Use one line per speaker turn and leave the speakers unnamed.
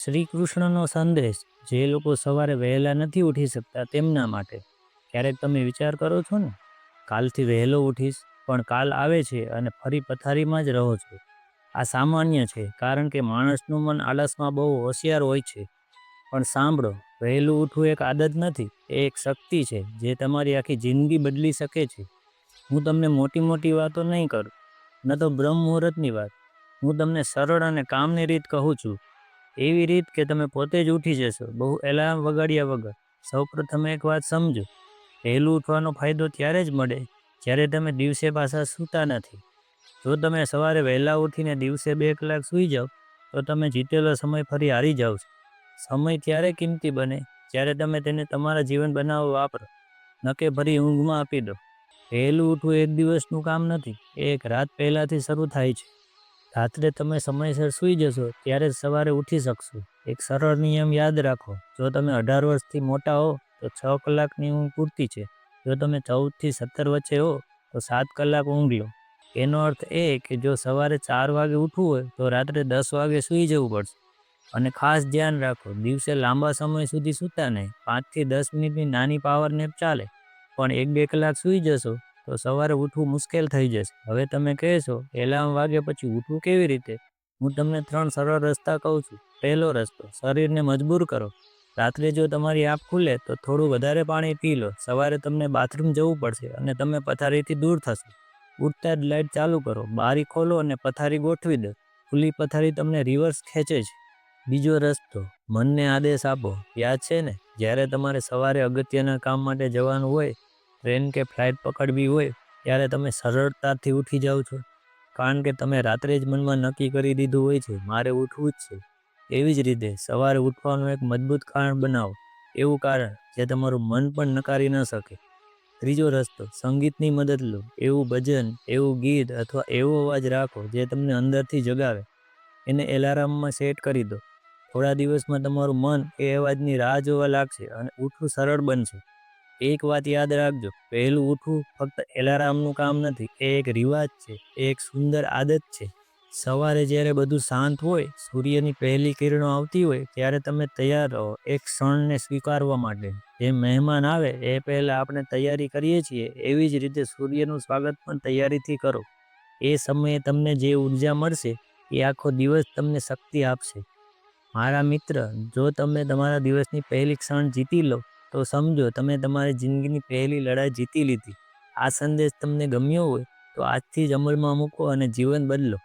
શ્રી કૃષ્ણનો સંદેશ જે લોકો સવારે વહેલા નથી ઉઠી શકતા તેમના માટે. ક્યારેક તમે વિચાર કરો છો ને, કાલથી વહેલો ઉઠીશ, પણ કાલ આવે છે અને ફરી પથારીમાં જ રહો છો. આ સામાન્ય છે, કારણ કે માણસનું મન આળસમાં બહુ હોશિયાર હોય છે. પણ સાંભળો, વહેલું ઉઠવું એક આદત નથી, એ એક શક્તિ છે જે તમારી આખી જિંદગી બદલી શકે છે. હું તમને મોટી મોટી વાતો નહીં કરું, ન તો બ્રહ્મ મુહૂર્તની વાત. હું તમને સરળ અને કામની રીત કહું છું. એવી રીત કે તમે પોતે જ ઉઠી જશો, બહુ એલાર્મ વગાડ્યા વગર. સૌપ્રથમ એક વાત સમજો, વહેલું ઉઠવાનો ફાયદો ત્યારે જ મળે જ્યારે તમે દિવસે પાછા સૂતા નથી. જો તમે સવારે વહેલા ઉઠીને દિવસે 2 કલાક સૂઈ જાઓ, તો તમે જીતેલો સમય ફરી હારી જાઓ છો. સમય ત્યારે કિંમતી બને જ્યારે તમે તેને તમારા જીવન બનાવવા વાપરો, ન કે ફરી ઊંઘમાં આપી દો. વહેલું ઉઠવું એક દિવસનું કામ નથી, એ એક રાત પહેલાંથી શરૂ થાય છે. રાત્રે તમે સમયસર સૂઈ જશો ત્યારે જ સવારે ઉઠી શકશો. એક સરળ નિયમ યાદ રાખો, જો તમે 18 વર્ષથી મોટા હો તો 6 કલાકની ઊંઘ પૂરતી છે. જો તમે 14 થી 17 વચ્ચે હો તો 7 કલાક ઊંઘ લો. એનો અર્થ એ કે જો સવારે 4 વાગે ઉઠવું હોય તો રાત્રે 10 વાગે સૂઈ જવું પડશે. અને ખાસ ધ્યાન રાખો, દિવસે લાંબા સમય સુધી સૂતા નહીં. 5 થી 10 મિનિટની નાની પાવર નેપ ચાલે, પણ 1-2 કલાક સૂઈ જશો તો સવારે ઉઠવું મુશ્કેલ થઈ જશે. હવે તમે કહેશો, એલાર્મ વાગે પછી ઉઠવું કેવી રીતે? હું તમને 3 સરળ રસ્તા કહું છું. પહેલો રસ્તો, શરીરને મજબૂર કરો. રાત્રે જો તમારી આંખ ખુલે તો થોડું વધારે પાણી પી લો. સવારે તમને બાથરૂમ જવું પડશે અને તમે પથારીથી દૂર થશો. ઉઠતા જ લાઇટ ચાલુ કરો, બારી ખોલો અને પથારી ગોઠવી દો. ખુલ્લી પથારી તમને રિવર્સ ખેંચે છે. બીજો રસ્તો, મનને આદેશ આપો. યાદ છે ને, જ્યારે તમારે સવારે અગત્યના કામ માટે જવાનું હોય, ટ્રેન કે ફ્લાઇટ પકડવી હોય, ત્યારે તમે સરળતાથી ઉઠી જાઓ છો, કારણ કે તમે રાત્રે જ મનમાં નક્કી કરી દીધું હોય છે, મારે ઉઠવું જ છે. એવી જ રીતે સવારે ઉઠવાનું એક મજબૂત કારણ બનાવો, એવું કારણ જે તમારું મન પણ નકારી ન શકે. ત્રીજો રસ્તો, સંગીતની મદદ લો. એવું ભજન, એવું ગીત અથવા એવો અવાજ રાખો જે તમને અંદરથી જગાવે. એને એલાર્મમાં સેટ કરી દો. થોડા દિવસમાં તમારું મન એ અવાજની રાહ જોવા લાગશે અને ઉઠવું સરળ બનશે. એક વાત યાદ રાખજો, વહેલું ઉઠવું ફક્ત એલાર્મનું કામ નથી, એ એક રિવાજ છે, એ એક સુંદર આદત છે. સવારે જ્યારે બધું શાંત હોય, સૂર્યની પહેલી કિરણો આવતી હોય, ત્યારે તમે તૈયાર રહો એક ક્ષણને સ્વીકારવા માટે. જે મહેમાન આવે એ પહેલાં આપણે તૈયારી કરીએ છીએ, એવી જ રીતે સૂર્યનું સ્વાગત પણ તૈયારીથી કરો. એ સમયે તમને જે ઊર્જા મળશે એ આખો દિવસ તમને શક્તિ આપશે. મારા મિત્ર, જો તમે તમારા દિવસની પહેલી ક્ષણ જીતી લો, તો સમજો તમે તમારી જિંદગીની પહેલી લડાઈ જીતી લીધી. આ સંદેશ તમને ગમ્યો હોય તો આજથી જ અમલમાં મૂકો અને જીવન બદલો.